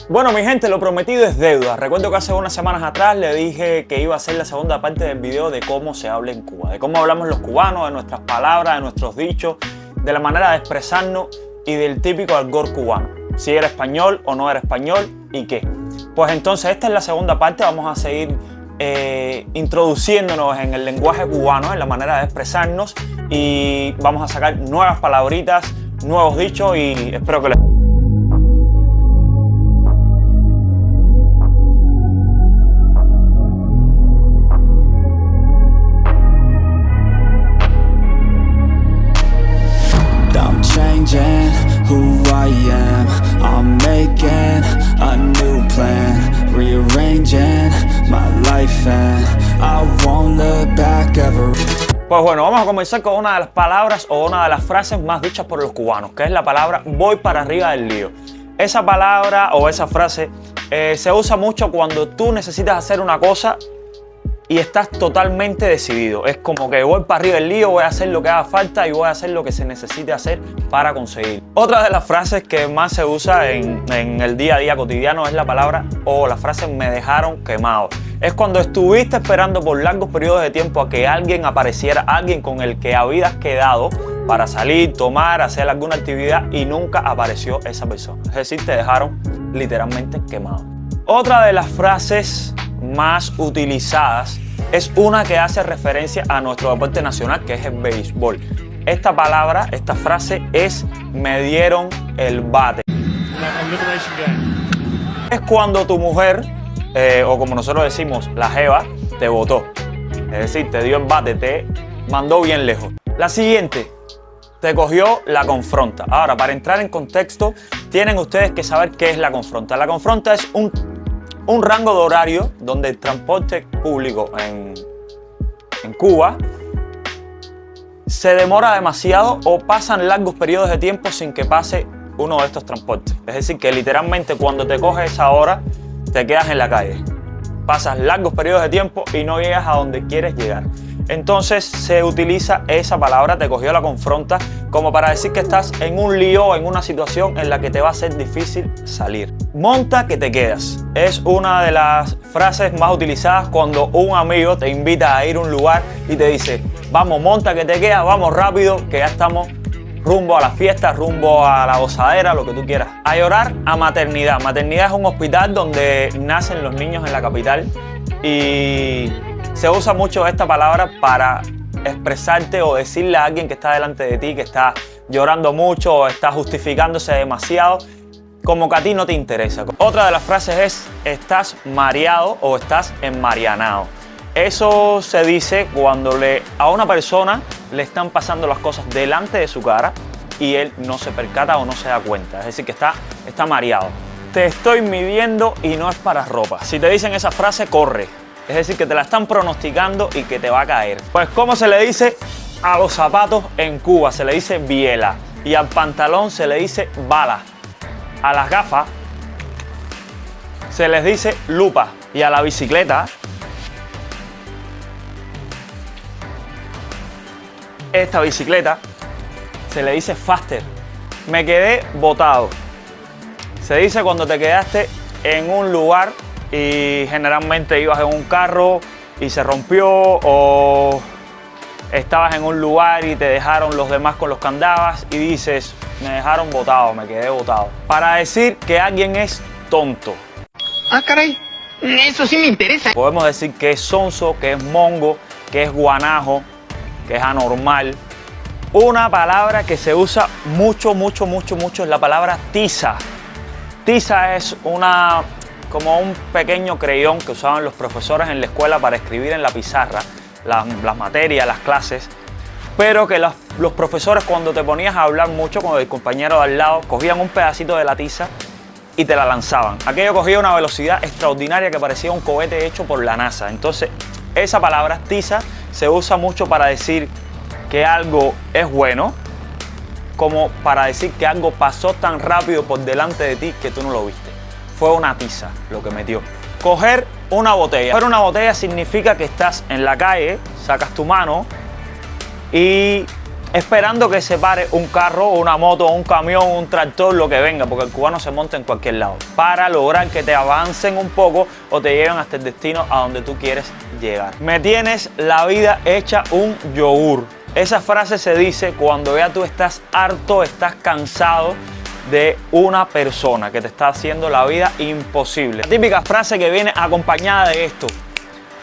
Bueno, mi gente, lo prometido es deuda. Recuerdo que hace unas semanas atrás le dije que iba a hacer la segunda parte del video de cómo se habla en Cuba, de cómo hablamos los cubanos, de nuestras palabras, de nuestros dichos, de la manera de expresarnos y del típico argot cubano. Si era español o no era español y qué. Pues entonces esta es la segunda parte, vamos a seguir introduciéndonos en el lenguaje cubano, en la manera de expresarnos, y vamos a sacar nuevas palabritas, nuevos dichos y espero que les guste. Who I am, I'm making a new plan, rearranging my life and I won't look back ever. Pues bueno, vamos a comenzar con una de las palabras o una de las frases más dichas por los cubanos, que es la palabra voy para arriba del lío. Esa palabra o esa frase se usa mucho cuando tú necesitas hacer una cosa y estás totalmente decidido. Es como que voy para arriba del lío, voy a hacer lo que haga falta y voy a hacer lo que se necesite hacer para conseguir. Otra de las frases que más se usa en el día a día cotidiano es la palabra o la frase me dejaron quemado. Es cuando estuviste esperando por largos periodos de tiempo a que alguien apareciera, alguien con el que habías quedado para salir, tomar, hacer alguna actividad y nunca apareció esa persona. Es decir, te dejaron literalmente quemado. Otra de las frases más utilizadas es una que hace referencia a nuestro deporte nacional, que es el béisbol. Esta palabra, esta frase es me dieron el bate. Es cuando tu mujer, o como nosotros decimos, la jeva, te botó. Es decir, te dio el bate, te mandó bien lejos. La siguiente, te cogió la confronta. Ahora, para entrar en contexto, tienen ustedes que saber qué es la confronta. La confronta es un rango de horario donde el transporte público en Cuba se demora demasiado o pasan largos periodos de tiempo sin que pase uno de estos transportes. Es decir, que literalmente cuando te coges esa hora te quedas en la calle. Pasas largos periodos de tiempo y no llegas a donde quieres llegar. Entonces se utiliza esa palabra, te cogió la confronta, como para decir que estás en un lío, en una situación en la que te va a ser difícil salir. Monta que te quedas. Es una de las frases más utilizadas cuando un amigo te invita a ir a un lugar y te dice, vamos, monta que te quedas, vamos rápido, que ya estamos rumbo a la fiesta, rumbo a la gozadera, lo que tú quieras. A llorar a maternidad. Maternidad es un hospital donde nacen los niños en la capital y se usa mucho esta palabra para expresarte o decirle a alguien que está delante de ti que está llorando mucho o está justificándose demasiado, como que a ti no te interesa. Otra de las frases es estás mareado o estás enmarianado. Eso se dice cuando a una persona le están pasando las cosas delante de su cara y él no se percata o no se da cuenta. Es decir, que está mareado. Te estoy midiendo y no es para ropa. Si te dicen esa frase, corre. Es decir, que te la están pronosticando y que te va a caer. Pues, ¿cómo se le dice a los zapatos en Cuba? Se le dice biela. Y al pantalón se le dice bala. A las gafas se les dice lupa. Y a la bicicleta, esta bicicleta, se le dice faster. Me quedé botado. Se dice cuando te quedaste en un lugar y generalmente ibas en un carro y se rompió, o estabas en un lugar y te dejaron los demás con los que andabas y dices, me dejaron botado, me quedé botado. Para decir que alguien es tonto. Ah, caray, eso sí me interesa. Podemos decir que es sonso, que es mongo, que es guanajo, que es anormal. Una palabra que se usa mucho es la palabra tiza. Tiza es como un pequeño creyón que usaban los profesores en la escuela para escribir en la pizarra las materias, las clases, pero que los profesores, cuando te ponías a hablar mucho con el compañero de al lado, cogían un pedacito de la tiza y te la lanzaban. Aquello cogía una velocidad extraordinaria que parecía un cohete hecho por la NASA. Entonces, esa palabra tiza se usa mucho para decir que algo es bueno, como para decir que algo pasó tan rápido por delante de ti que tú no lo viste. Fue una tiza lo que metió. Coger una botella. Coger una botella significa que estás en la calle, sacas tu mano y esperando que se pare un carro, una moto, un camión, un tractor, lo que venga, porque el cubano se monta en cualquier lado, para lograr que te avancen un poco o te lleven hasta el destino a donde tú quieres llegar. Me tienes la vida hecha un yogur. Esa frase se dice cuando ya tú estás harto, estás cansado de una persona que te está haciendo la vida imposible. La típica frase que viene acompañada de esto: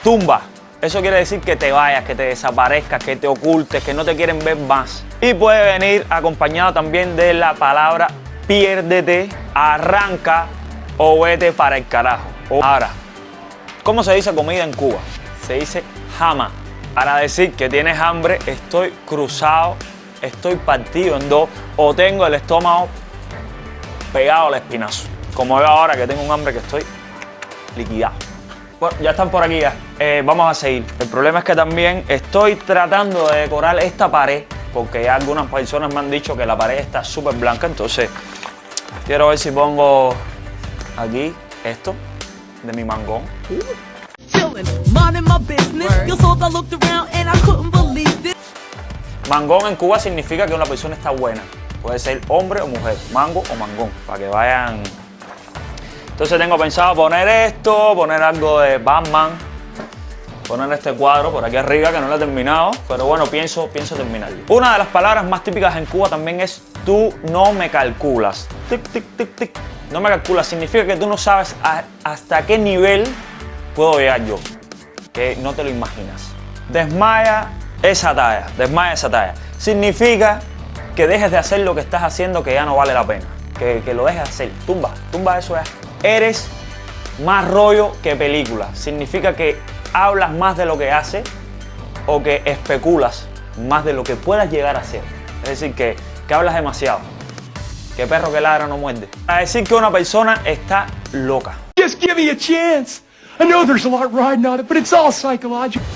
tumba. Eso quiere decir que te vayas, que te desaparezcas, que te ocultes, que no te quieren ver más. Y puede venir acompañado también de la palabra piérdete, arranca o vete para el carajo. Ahora, ¿cómo se dice comida en Cuba? Se dice jama. Para decir que tienes hambre, estoy cruzado, estoy partido en dos o tengo el estómago pegado al espinazo. Como yo ahora que tengo un hambre que estoy liquidado. Bueno, ya están por aquí ya. Vamos a seguir. El problema es que también estoy tratando de decorar esta pared porque ya algunas personas me han dicho que la pared está súper blanca. Entonces, quiero ver si pongo aquí esto de mi mangón. Mangón en Cuba significa que una persona está buena. Puede ser hombre o mujer, mango o mangón, para que vayan. Entonces tengo pensado poner esto, poner algo de Batman, poner este cuadro por aquí arriba que no lo he terminado, pero bueno, pienso terminarlo. Una de las palabras más típicas en Cuba también es tú no me calculas. Tic, tic, tic, tic. No me calculas significa que tú no sabes hasta qué nivel puedo llegar yo, que no te lo imaginas. Desmaya esa talla, desmaya esa talla. Significa que dejes de hacer lo que estás haciendo, que ya no vale la pena, que lo dejes de hacer. Tumba eso es. Eres más rollo que película. Significa que hablas más de lo que haces o que especulas más de lo que puedas llegar a ser. Es decir, que hablas demasiado. Que perro que ladra no muerde. Para decir que una persona está loca. Just give me a chance. I know there's a lot riding on it, but it's all psychological.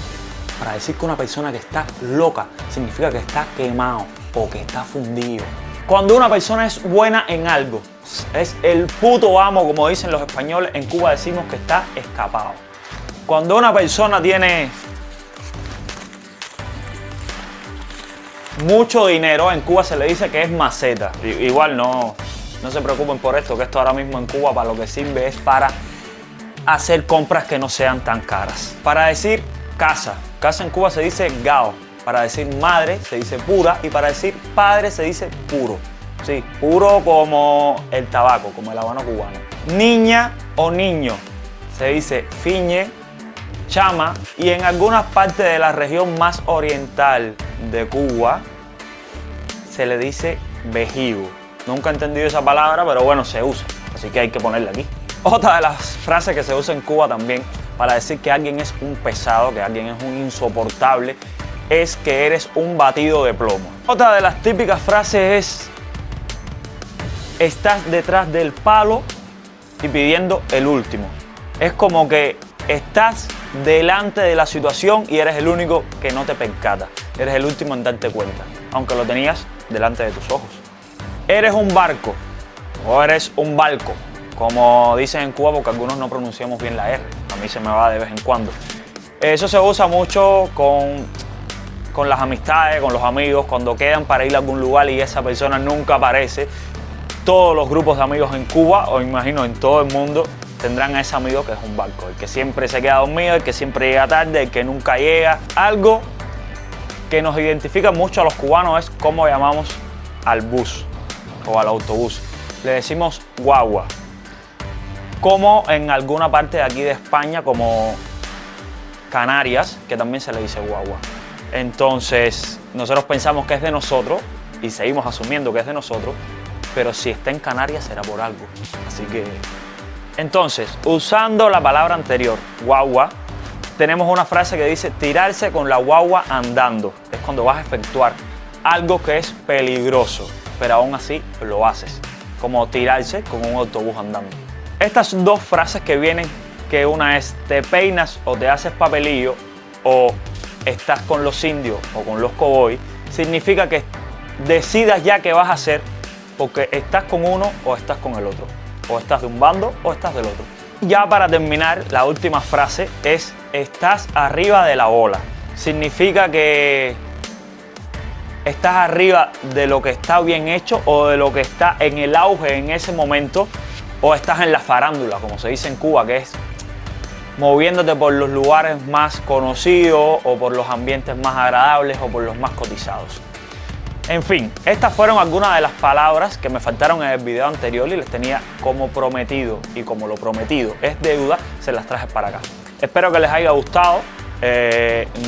Para decir que una persona que está loca significa que está quemado o que está fundido. Cuando una persona es buena en algo, es el puto amo, como dicen los españoles, en Cuba decimos que está escapado. Cuando una persona tiene mucho dinero, en Cuba se le dice que es maceta. Igual no se preocupen por esto, que esto ahora mismo en Cuba para lo que sirve es para hacer compras que no sean tan caras. Para decir casa en Cuba se dice gao. Para decir madre se dice pura y para decir padre se dice puro. Sí, puro como el tabaco, como el habano cubano. Niña o niño se dice fiñe, chama y en algunas partes de la región más oriental de Cuba se le dice vejigo. Nunca he entendido esa palabra, pero bueno, se usa, así que hay que ponerla aquí. Otra de las frases que se usa en Cuba también para decir que alguien es un pesado, que alguien es un insoportable, es que eres un batido de plomo. Otra de las típicas frases es estás detrás del palo y pidiendo el último. Es como que estás delante de la situación y eres el único que no te percata. Eres el último en darte cuenta, aunque lo tenías delante de tus ojos. Eres un barco o eres un barco, como dicen en Cuba, porque algunos no pronunciamos bien la R. A mí se me va de vez en cuando. Eso se usa mucho con las amistades, con los amigos, cuando quedan para ir a algún lugar y esa persona nunca aparece. Todos los grupos de amigos en Cuba, o imagino en todo el mundo, tendrán a ese amigo que es un barco. El que siempre se queda dormido, el que siempre llega tarde, el que nunca llega. Algo que nos identifica mucho a los cubanos es cómo llamamos al bus o al autobús. Le decimos guagua. Como en alguna parte de aquí de España, como Canarias, que también se le dice guagua. Entonces, nosotros pensamos que es de nosotros y seguimos asumiendo que es de nosotros, pero si está en Canarias será por algo. Así que, entonces, usando la palabra anterior, guagua, tenemos una frase que dice tirarse con la guagua andando. Es cuando vas a efectuar algo que es peligroso, pero aún así lo haces, como tirarse con un autobús andando. Estas dos frases que vienen, que una es te peinas o te haces papelillo o estás con los indios o con los cowboys, significa que decidas ya qué vas a hacer porque estás con uno o estás con el otro, o estás de un bando o estás del otro. Ya para terminar, la última frase es estás arriba de la ola. Significa que estás arriba de lo que está bien hecho o de lo que está en el auge en ese momento, o estás en la farándula, como se dice en Cuba, que es moviéndote por los lugares más conocidos o por los ambientes más agradables o por los más cotizados. En fin, estas fueron algunas de las palabras que me faltaron en el video anterior y les tenía como prometido, y como lo prometido es deuda, se las traje para acá. Espero que les haya gustado.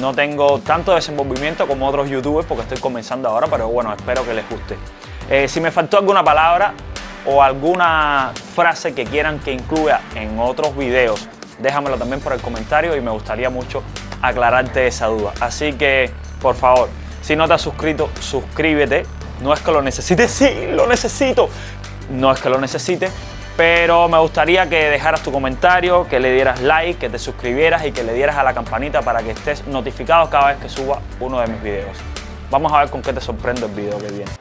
No tengo tanto desenvolvimiento como otros youtubers porque estoy comenzando ahora, pero bueno, espero que les guste. Si me faltó alguna palabra o alguna frase que quieran que incluya en otros videos, déjamelo también por el comentario y me gustaría mucho aclararte esa duda. Así que, por favor, si no te has suscrito, suscríbete. No es que lo necesites, sí, lo necesito. No es que lo necesites, pero me gustaría que dejaras tu comentario, que le dieras like, que te suscribieras y que le dieras a la campanita para que estés notificado cada vez que suba uno de mis videos. Vamos a ver con qué te sorprende el video que viene.